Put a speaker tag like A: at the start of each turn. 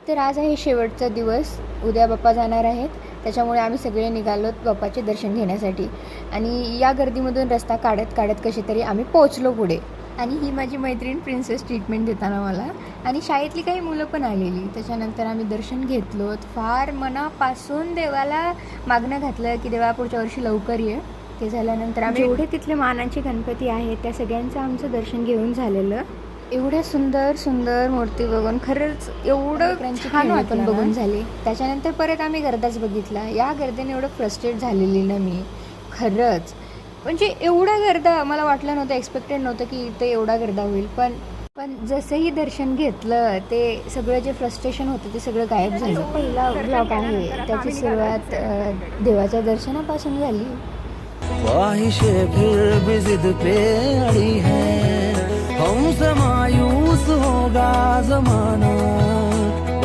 A: तर आज आहे शेवटचा दिवस. उद्या बाप्पा जाणार आहेत, त्याच्यामुळे आम्ही सगळे निघालोत बाप्पाचे दर्शन घेण्यासाठी. आणि या गर्दीमधून रस्ता काढत काढत कशी तरी आम्ही पोहोचलो पुढे. आणि ही माझी मैत्रीण प्रिन्सेस ट्रीटमेंट देताना मला, आणि शाळेतली काही मुलं पण आलेली. त्याच्यानंतर आम्ही दर्शन घेतलो. फार मनापासून देवाला मागणं घातलं की देवा पुढच्या वर्षी लवकर ये. ते झाल्यानंतर आम्ही एवढे तिथले मानाचे गणपती आहेत त्या सगळ्यांचं आमचं दर्शन घेऊन झालेलं. एवढ्या सुंदर सुंदर मूर्ती बघून खरंच एवढं छान वाटून बघून झाली. त्याच्यानंतर परत आम्ही गर्दाच बघितला. या गर्दीने एवढं फ्रस्ट्रेट झालेली ना मी, खरंच. म्हणजे एवढा गर्दा मला वाटलं नव्हतं, एक्सपेक्टेड नव्हतं की इथे एवढा गर्दा होईल. पण जसंही दर्शन घेतलं ते सगळं जे फ्रस्ट्रेशन होतं ते सगळं गायब झालं. पहिला ब्लॉग आहे त्याची सुरुवात देवाच्या दर्शनापासून झाली.
B: ख्वाहिशें फिर भी जिद पे अड़ी है, हमसे मायूस होगा जमाना.